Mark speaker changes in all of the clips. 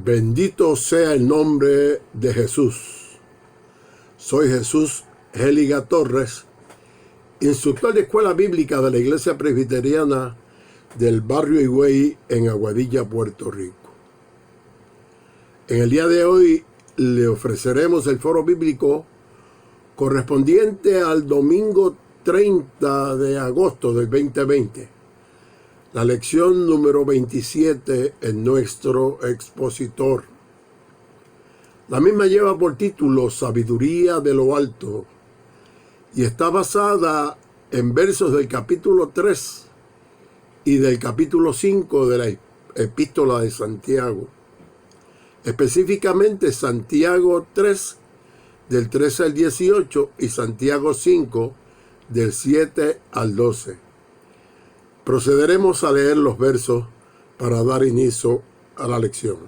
Speaker 1: Bendito sea el nombre de Jesús. Soy Jesús Géliga Torres, instructor de Escuela Bíblica de la Iglesia Presbiteriana del barrio Higüey en Aguadilla, Puerto Rico. En el día de hoy le ofreceremos el foro bíblico correspondiente al domingo 30 de agosto del 2020. La lección número 27 en nuestro expositor. La misma lleva por título Sabiduría de lo Alto y está basada en versos del capítulo 3 y del capítulo 5 de la Epístola de Santiago. Específicamente Santiago 3 del 13 al 18 y Santiago 5 del 7 al 12. Procederemos a leer los versos para dar inicio a la lección.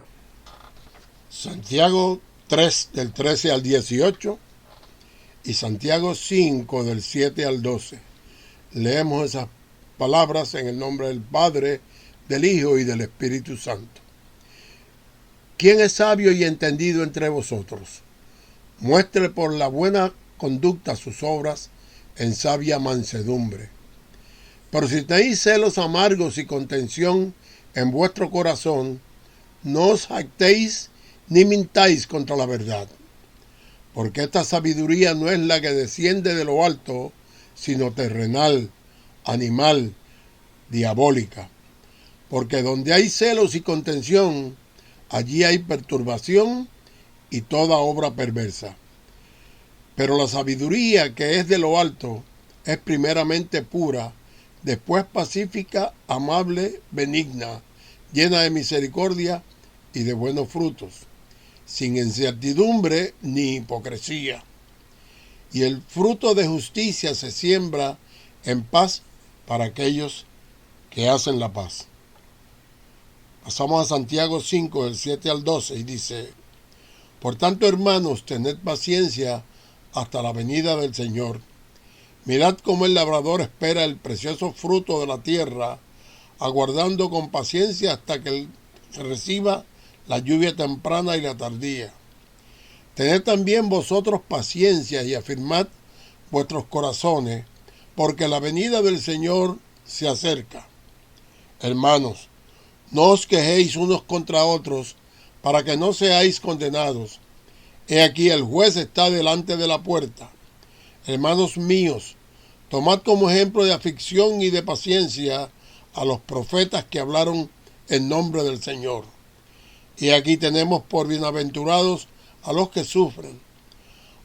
Speaker 1: Santiago 3 del 13 al 18 y Santiago 5 del 7 al 12. Leemos esas palabras en el nombre del Padre, del Hijo y del Espíritu Santo. ¿Quién es sabio y entendido entre vosotros? Muestre por la buena conducta sus obras en sabia mansedumbre. Pero si tenéis celos amargos y contención en vuestro corazón, no os jactéis ni mintáis contra la verdad. Porque esta sabiduría no es la que desciende de lo alto, sino terrenal, animal, diabólica. Porque donde hay celos y contención, allí hay perturbación y toda obra perversa. Pero la sabiduría que es de lo alto es primeramente pura, después pacífica, amable, benigna, llena de misericordia y de buenos frutos, sin incertidumbre ni hipocresía. Y el fruto de justicia se siembra en paz para aquellos que hacen la paz. Pasamos a Santiago 5, del 7 al 12, y dice: Por tanto, hermanos, tened paciencia hasta la venida del Señor. Mirad cómo el labrador espera el precioso fruto de la tierra, aguardando con paciencia hasta que reciba la lluvia temprana y la tardía. Tened también vosotros paciencia y afirmad vuestros corazones, porque la venida del Señor se acerca. Hermanos, no os quejéis unos contra otros, para que no seáis condenados. He aquí el juez está delante de la puerta. Hermanos míos, tomad como ejemplo de aflicción y de paciencia a los profetas que hablaron en nombre del Señor. Y aquí tenemos por bienaventurados a los que sufren.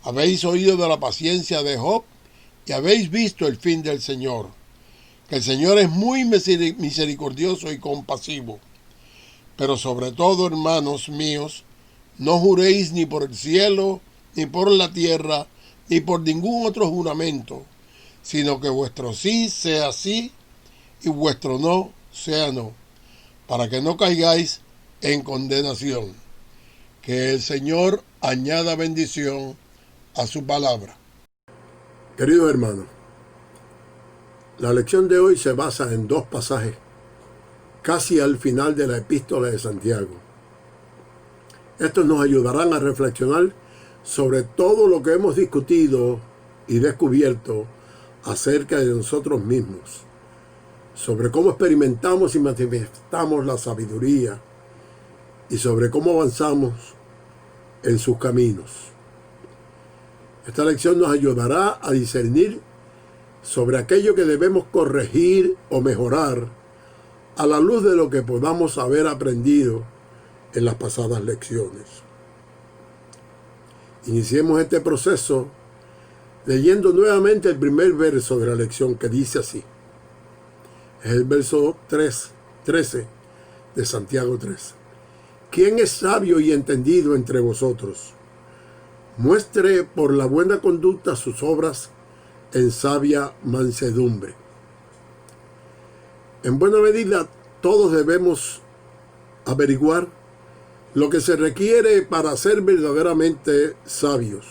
Speaker 1: Habéis oído de la paciencia de Job y habéis visto el fin del Señor, que el Señor es muy misericordioso y compasivo. Pero sobre todo, hermanos míos, no juréis ni por el cielo, ni por la tierra, ni por ningún otro juramento, sino que vuestro sí sea sí y vuestro no sea no, para que no caigáis en condenación. Que el Señor añada bendición a su palabra. Queridos hermanos, la lección de hoy se basa en dos pasajes, casi al final de la Epístola de Santiago. Estos nos ayudarán a reflexionar sobre todo lo que hemos discutido y descubierto acerca de nosotros mismos, sobre cómo experimentamos y manifestamos la sabiduría y sobre cómo avanzamos en sus caminos. Esta lección nos ayudará a discernir sobre aquello que debemos corregir o mejorar a la luz de lo que podamos haber aprendido en las pasadas lecciones. Iniciemos este proceso leyendo nuevamente el primer verso de la lección, que dice así. Es el verso 13 de Santiago 3. ¿Quién es sabio y entendido entre vosotros? Muestre por la buena conducta sus obras en sabia mansedumbre. En buena medida, todos debemos averiguar lo que se requiere para ser verdaderamente sabios.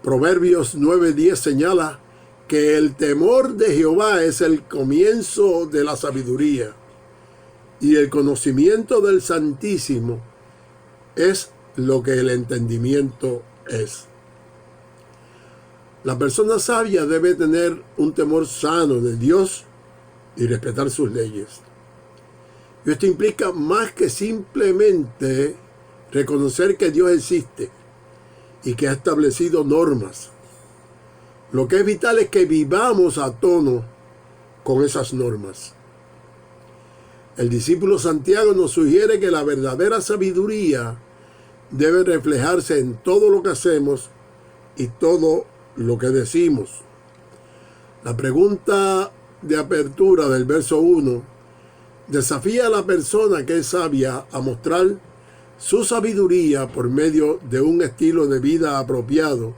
Speaker 1: Proverbios 9:10 señala que el temor de Jehová es el comienzo de la sabiduría Y el conocimiento del Santísimo es lo que el entendimiento es. La persona sabia debe tener un temor sano de Dios y respetar sus leyes. Y esto implica más que simplemente reconocer que Dios existe y que ha establecido normas. Lo que es vital es que vivamos a tono con esas normas. El discípulo Santiago nos sugiere que la verdadera sabiduría debe reflejarse en todo lo que hacemos y todo lo que decimos. La pregunta de apertura del verso 1 desafía a la persona que es sabia a mostrar su sabiduría por medio de un estilo de vida apropiado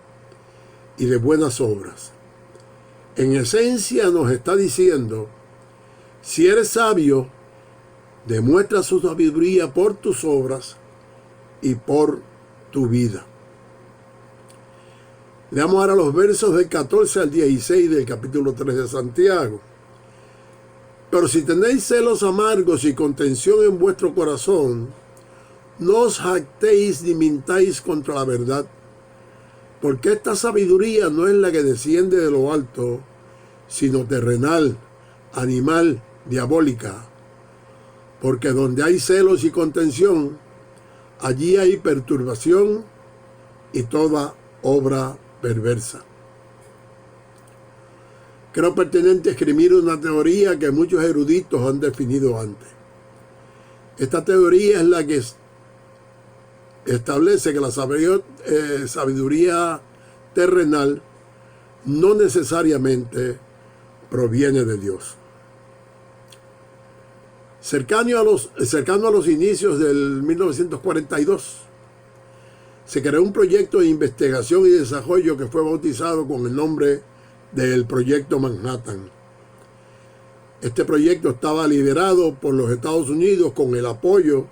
Speaker 1: y de buenas obras. En esencia nos está diciendo, si eres sabio, demuestra su sabiduría por tus obras y por tu vida. Leamos ahora los versos del 14 al 16 del capítulo 3 de Santiago. Pero si tenéis celos amargos y contención en vuestro corazón, no os jactéis ni mintáis contra la verdad, porque esta sabiduría no es la que desciende de lo alto, sino terrenal, animal, diabólica. Porque donde hay celos y contención, allí hay perturbación y toda obra perversa. Creo pertinente escribir una teoría que muchos eruditos han definido antes. Esta teoría es la que establece que la sabiduría terrenal no necesariamente proviene de Dios. Cercano a los inicios del 1942, se creó un proyecto de investigación y desarrollo que fue bautizado con el nombre del Proyecto Manhattan. Este proyecto estaba liderado por los Estados Unidos con el apoyo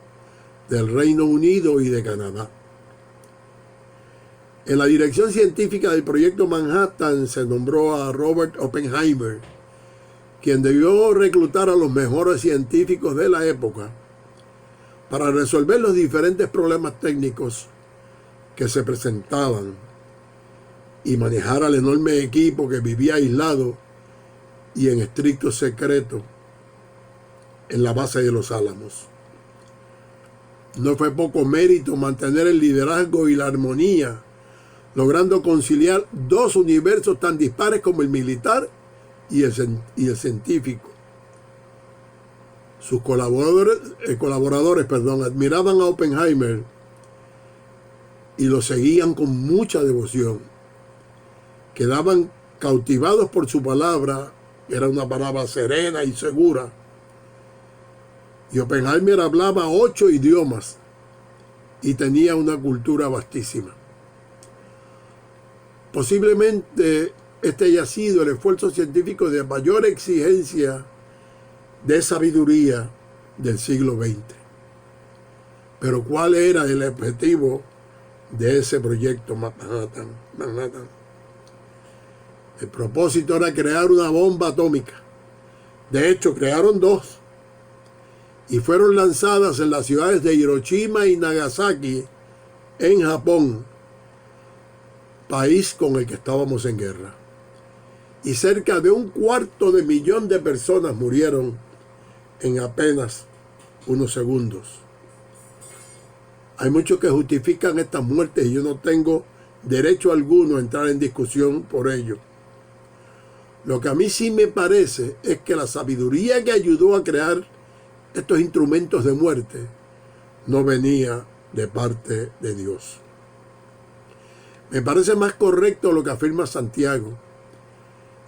Speaker 1: del Reino Unido y de Canadá. En la dirección científica del Proyecto Manhattan se nombró a Robert Oppenheimer, quien debió reclutar a los mejores científicos de la época para resolver los diferentes problemas técnicos que se presentaban y manejar al enorme equipo que vivía aislado y en estricto secreto en la base de los Álamos. No fue poco mérito mantener el liderazgo y la armonía, logrando conciliar dos universos tan dispares como el militar y el científico. Sus colaboradores admiraban a Oppenheimer y lo seguían con mucha devoción. Quedaban cautivados por su palabra, era una palabra serena y segura. Y Oppenheimer hablaba 8 idiomas y tenía una cultura vastísima. Posiblemente este haya sido el esfuerzo científico de mayor exigencia de sabiduría del siglo XX. Pero ¿cuál era el objetivo de ese proyecto Manhattan? El propósito era crear una bomba atómica. De hecho, crearon 2 y fueron lanzadas en las ciudades de Hiroshima y Nagasaki, en Japón, país con el que estábamos en guerra. Y cerca de 250,000 de personas murieron en apenas unos segundos. Hay muchos que justifican estas muertes y yo no tengo derecho alguno a entrar en discusión por ello. Lo que a mí sí me parece es que la sabiduría que ayudó a crear estos instrumentos de muerte no venía de parte de Dios. Me parece más correcto lo que afirma Santiago.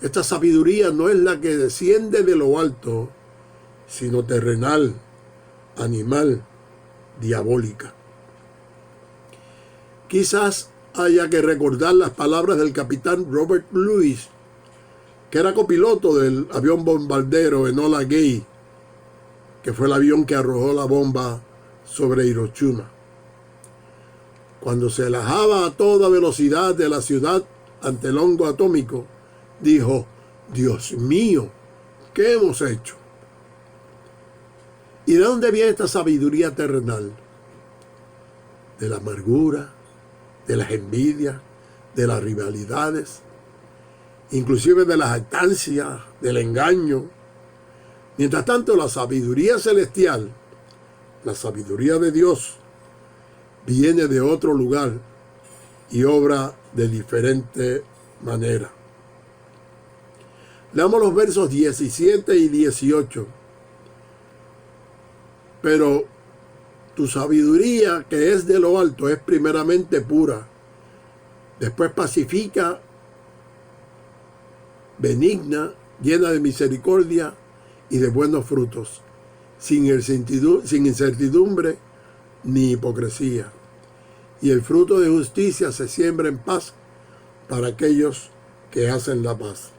Speaker 1: Esta sabiduría no es la que desciende de lo alto, sino terrenal, animal, diabólica. Quizás haya que recordar las palabras del capitán Robert Lewis, que era copiloto del avión bombardero Enola Gay, que fue el avión que arrojó la bomba sobre Hiroshima. Cuando se alejaba a toda velocidad de la ciudad ante el hongo atómico, dijo: Dios mío, ¿qué hemos hecho? ¿Y de dónde viene esta sabiduría terrenal? De la amargura, de las envidias, de las rivalidades, inclusive de la jactancia, del engaño. Mientras tanto, la sabiduría celestial, la sabiduría de Dios, viene de otro lugar y obra de diferente manera. Leamos los versos 17 y 18. Pero tu sabiduría, que es de lo alto, es primeramente pura, después pacífica, benigna, llena de misericordia y de buenos frutos, sin incertidumbre ni hipocresía. Y el fruto de justicia se siembra en paz para aquellos que hacen la paz.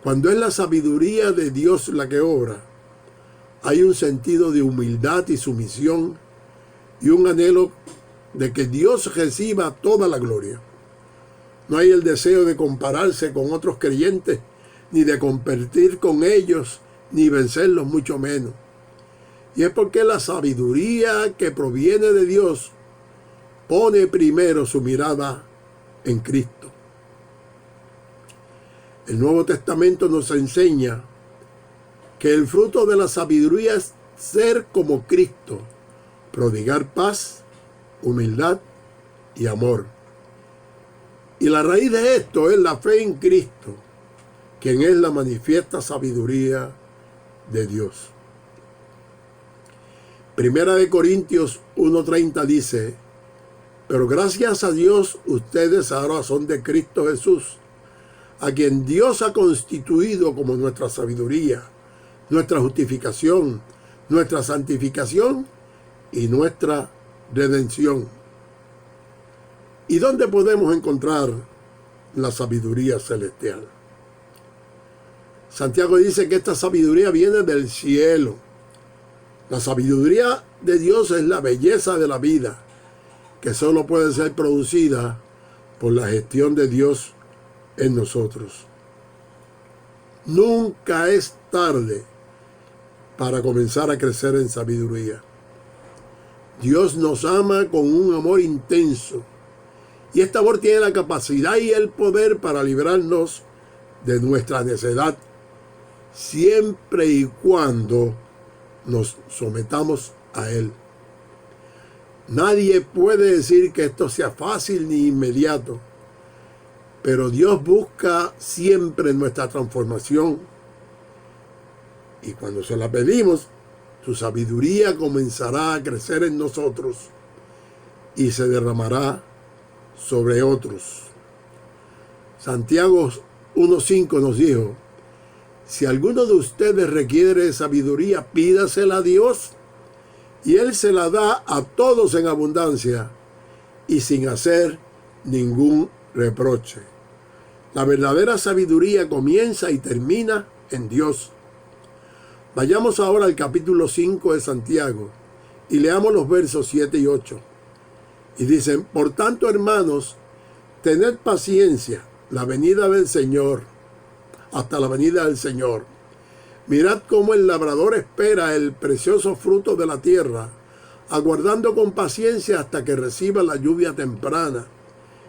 Speaker 1: Cuando es la sabiduría de Dios la que obra, hay un sentido de humildad y sumisión y un anhelo de que Dios reciba toda la gloria. No hay el deseo de compararse con otros creyentes, ni de competir con ellos, ni vencerlos, mucho menos. Y es porque la sabiduría que proviene de Dios pone primero su mirada en Cristo. El Nuevo Testamento nos enseña que el fruto de la sabiduría es ser como Cristo, prodigar paz, humildad y amor. Y la raíz de esto es la fe en Cristo, quien es la manifiesta sabiduría de Dios. Primera de Corintios 1:30 dice: pero gracias a Dios ustedes ahora son de Cristo Jesús, a quien Dios ha constituido como nuestra sabiduría, nuestra justificación, nuestra santificación y nuestra redención. ¿Y dónde podemos encontrar la sabiduría celestial? Santiago dice que esta sabiduría viene del cielo. La sabiduría de Dios es la belleza de la vida, que solo puede ser producida por la gestión de Dios en nosotros. Nunca es tarde para comenzar a crecer en sabiduría. Dios nos ama con un amor intenso, y este amor tiene la capacidad y el poder para librarnos de nuestra necedad, siempre y cuando nos sometamos a Él. Nadie puede decir que esto sea fácil ni inmediato, pero Dios busca siempre nuestra transformación. Y cuando se la pedimos, su sabiduría comenzará a crecer en nosotros y se derramará sobre otros. Santiago 1:5 nos dijo: si alguno de ustedes requiere sabiduría, pídasela a Dios, y Él se la da a todos en abundancia y sin hacer ningún reproche. La verdadera sabiduría comienza y termina en Dios. Vayamos ahora al capítulo 5 de Santiago y leamos los versos 7 y 8. Y dicen: por tanto, hermanos, tened paciencia la venida del Señor, hasta la venida del Señor. Mirad cómo el labrador espera el precioso fruto de la tierra, aguardando con paciencia hasta que reciba la lluvia temprana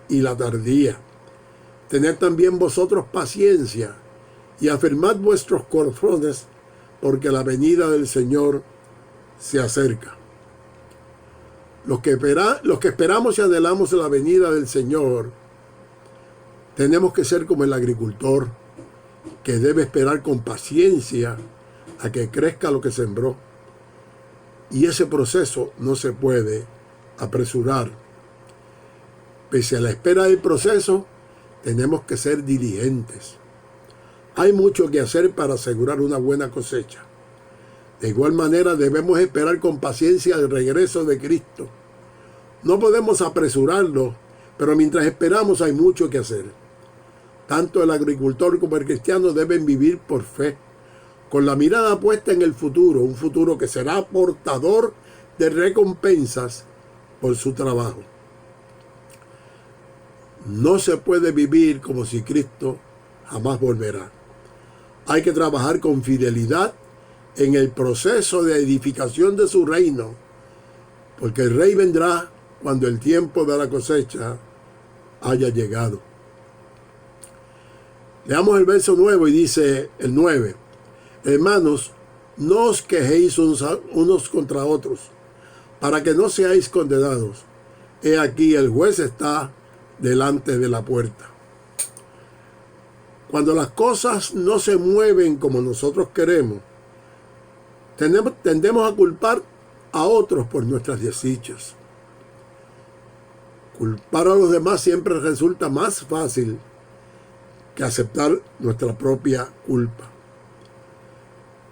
Speaker 1: y la tardía. Tened también vosotros paciencia y afirmad vuestros corazones, porque la venida del Señor se acerca. Los que esperamos y anhelamos la venida del Señor, tenemos que ser como el agricultor, que debe esperar con paciencia a que crezca lo que sembró. Y ese proceso no se puede apresurar. Pese a la espera del proceso, tenemos que ser diligentes. Hay mucho que hacer para asegurar una buena cosecha. De igual manera, debemos esperar con paciencia el regreso de Cristo. No podemos apresurarlo, pero mientras esperamos hay mucho que hacer. Tanto el agricultor como el cristiano deben vivir por fe, con la mirada puesta en el futuro, un futuro que será portador de recompensas por su trabajo. No se puede vivir como si Cristo jamás volverá. Hay que trabajar con fidelidad en el proceso de edificación de su reino, porque el rey vendrá cuando el tiempo de la cosecha haya llegado. Leamos el verso 9 y dice el 9: Hermanos, no os quejéis unos contra otros, para que no seáis condenados. He aquí el juez está delante de la puerta. Cuando las cosas no se mueven como nosotros queremos, tendemos a culpar a otros por nuestras desdichas. Culpar a los demás siempre resulta más fácil que aceptar nuestra propia culpa.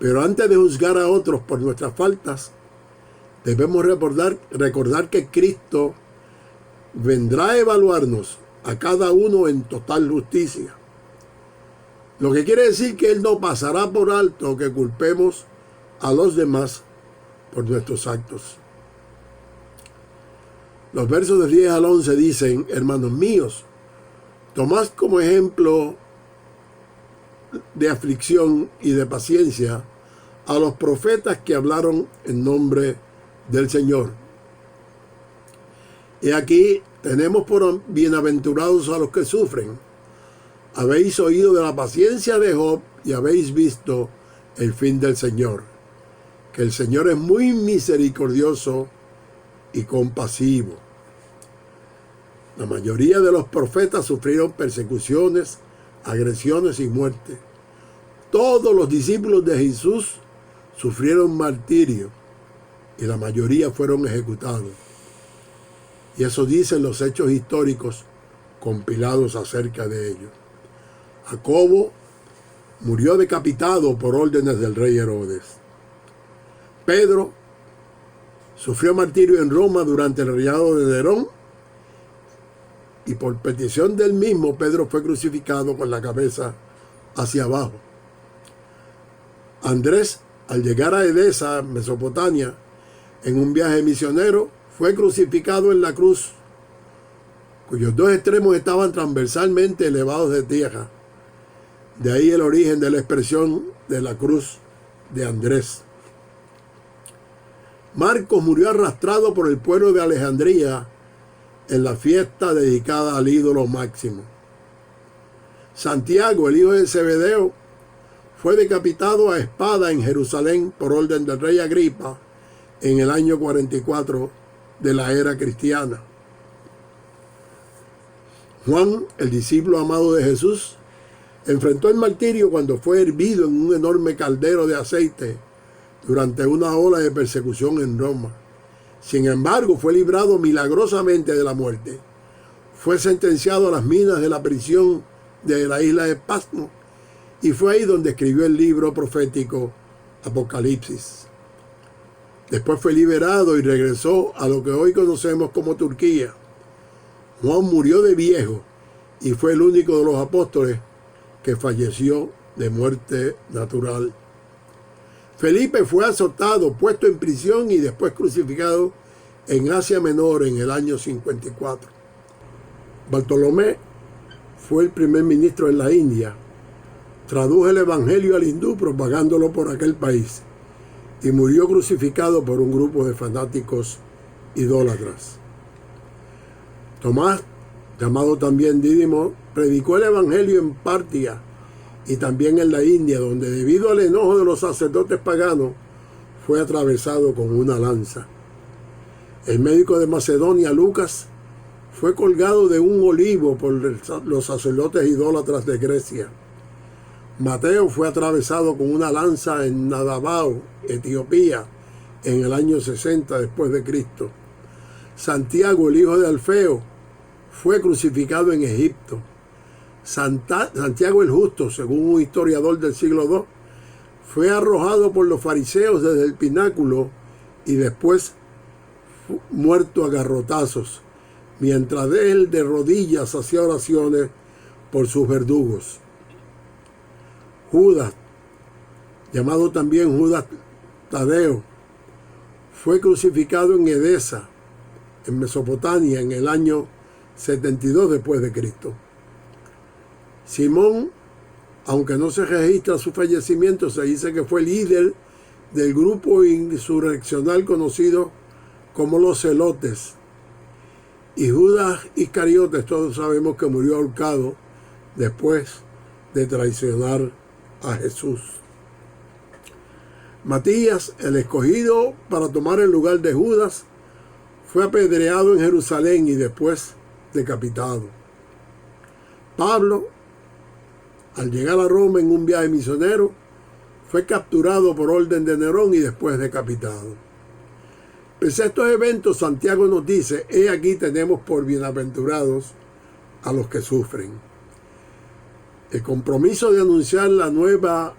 Speaker 1: Pero antes de juzgar a otros por nuestras faltas, debemos recordar que Cristo vendrá a evaluarnos a cada uno en total justicia. Lo que quiere decir que Él no pasará por alto que culpemos a los demás por nuestros actos. Los versos de 10 al 11 dicen: Hermanos míos, tomad como ejemplo de aflicción y de paciencia a los profetas que hablaron en nombre del Señor. Y aquí tenemos por bienaventurados a los que sufren. Habéis oído de la paciencia de Job y habéis visto el fin del Señor, que el Señor es muy misericordioso y compasivo. La mayoría de los profetas sufrieron persecuciones, agresiones y muerte. Todos los discípulos de Jesús sufrieron martirio y la mayoría fueron ejecutados. Y eso dicen los hechos históricos compilados acerca de ellos. Jacobo murió decapitado por órdenes del rey Herodes. Pedro sufrió martirio en Roma durante el reinado de Nerón, y por petición del mismo, Pedro fue crucificado con la cabeza hacia abajo. Andrés, al llegar a Edesa, Mesopotamia, en un viaje misionero, fue crucificado en la cruz, cuyos dos extremos estaban transversalmente elevados de tierra. De ahí el origen de la expresión de la cruz de Andrés. Marcos murió arrastrado por el pueblo de Alejandría en la fiesta dedicada al ídolo Máximo. Santiago, el hijo de Zebedeo, fue decapitado a espada en Jerusalén por orden del rey Agripa en el año 44 de la era cristiana. Juan, el discípulo amado de Jesús, enfrentó el martirio cuando fue hervido en un enorme caldero de aceite durante una ola de persecución en Roma. Sin embargo, fue librado milagrosamente de la muerte. Fue sentenciado a las minas de la prisión de la isla de Patmos y fue ahí donde escribió el libro profético Apocalipsis. Después fue liberado y regresó a lo que hoy conocemos como Turquía. Juan murió de viejo y fue el único de los apóstoles que falleció de muerte natural. Felipe fue azotado, puesto en prisión y después crucificado en Asia Menor en el año 54. Bartolomé fue el primer ministro en la India. Tradujo el evangelio al hindú propagándolo por aquel país y murió crucificado por un grupo de fanáticos idólatras. Tomás, llamado también Dídimo, predicó el evangelio en Partia y también en la India, donde debido al enojo de los sacerdotes paganos fue atravesado con una lanza. El médico de Macedonia, Lucas, fue colgado de un olivo por los sacerdotes idólatras de Grecia. Mateo fue atravesado con una lanza en Nadabao, Etiopía, en el año 60 después de Cristo. Santiago, el hijo de Alfeo, fue crucificado en Egipto. Santiago el Justo, según un historiador del siglo II, fue arrojado por los fariseos desde el pináculo y después muerto a garrotazos, mientras él de rodillas hacía oraciones por sus verdugos. Judas, llamado también Judas Tadeo, fue crucificado en Edesa, en Mesopotamia, en el año 72 después de Cristo. Simón, aunque no se registra su fallecimiento, se dice que fue líder del grupo insurreccional conocido como los Zelotes. Y Judas Iscariotes, todos sabemos que murió ahorcado después de traicionar a Jesús. Matías, el escogido para tomar el lugar de Judas, fue apedreado en Jerusalén y después decapitado. Pablo, al llegar a Roma en un viaje misionero, fue capturado por orden de Nerón y después decapitado. Pese a estos eventos, Santiago nos dice: he aquí tenemos por bienaventurados a los que sufren. El compromiso de anunciar la nueva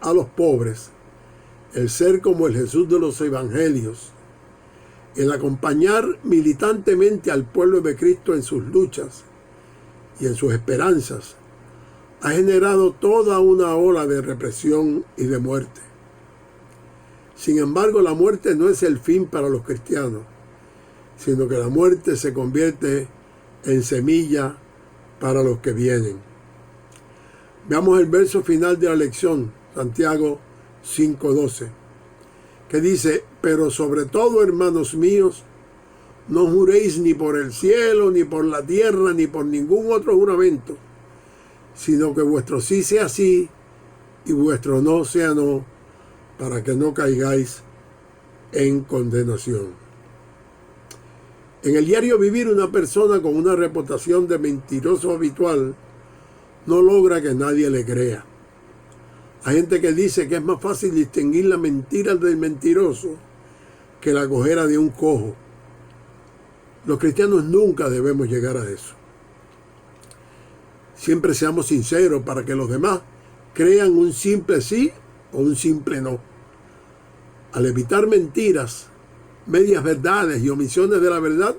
Speaker 1: a los pobres, el ser como el Jesús de los evangelios, el acompañar militantemente al pueblo de Cristo en sus luchas y en sus esperanzas, ha generado toda una ola de represión y de muerte. Sin embargo, la muerte no es el fin para los cristianos, sino que la muerte se convierte en semilla para los que vienen. Veamos el verso final de la lección, Santiago 5:12, que dice: pero sobre todo, hermanos míos, no juréis ni por el cielo, ni por la tierra, ni por ningún otro juramento, sino que vuestro sí sea sí y vuestro no sea no, para que no caigáis en condenación. En el diario vivir, una persona con una reputación de mentiroso habitual no logra que nadie le crea. Hay gente que dice que es más fácil distinguir la mentira del mentiroso que la cojera de un cojo. Los cristianos nunca debemos llegar a eso. Siempre seamos sinceros para que los demás crean un simple sí o un simple no. Al evitar mentiras, medias verdades y omisiones de la verdad,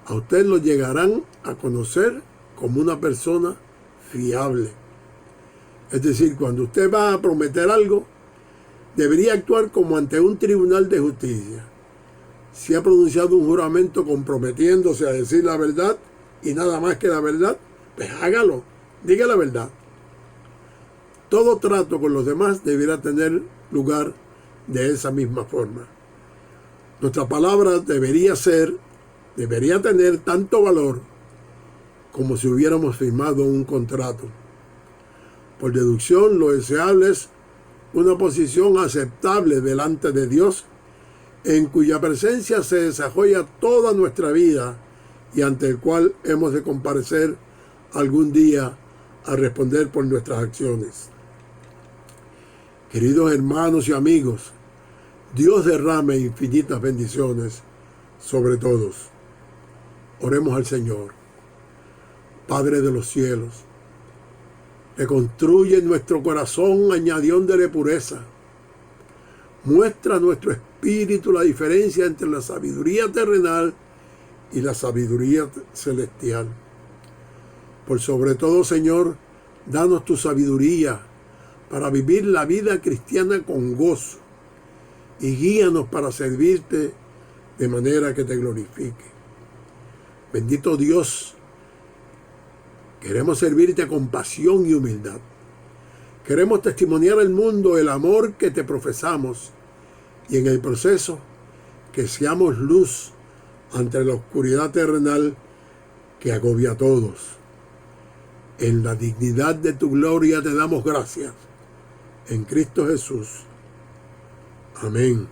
Speaker 1: a usted lo llegarán a conocer como una persona fiable. Es decir, cuando usted va a prometer algo, debería actuar como ante un tribunal de justicia. Si ha pronunciado un juramento comprometiéndose a decir la verdad y nada más que la verdad, pues hágalo, diga la verdad. Todo trato con los demás deberá tener lugar de esa misma forma. Nuestra palabra debería tener tanto valor como si hubiéramos firmado un contrato. Por deducción, lo deseable es una posición aceptable delante de Dios, en cuya presencia se desarrolla toda nuestra vida y ante el cual hemos de comparecer algún día a responder por nuestras acciones. Queridos hermanos y amigos, Dios derrame infinitas bendiciones sobre todos. Oremos al Señor. Padre de los cielos, reconstruye en nuestro corazón añadiéndole pureza. Muestra a nuestro espíritu la diferencia entre la sabiduría terrenal y la sabiduría celestial. Por sobre todo, Señor, danos tu sabiduría para vivir la vida cristiana con gozo y guíanos para servirte de manera que te glorifique. Bendito Dios, queremos servirte con pasión y humildad. Queremos testimoniar al mundo el amor que te profesamos y en el proceso que seamos luz ante la oscuridad terrenal que agobia a todos. En la dignidad de tu gloria te damos gracias. En Cristo Jesús. Amén.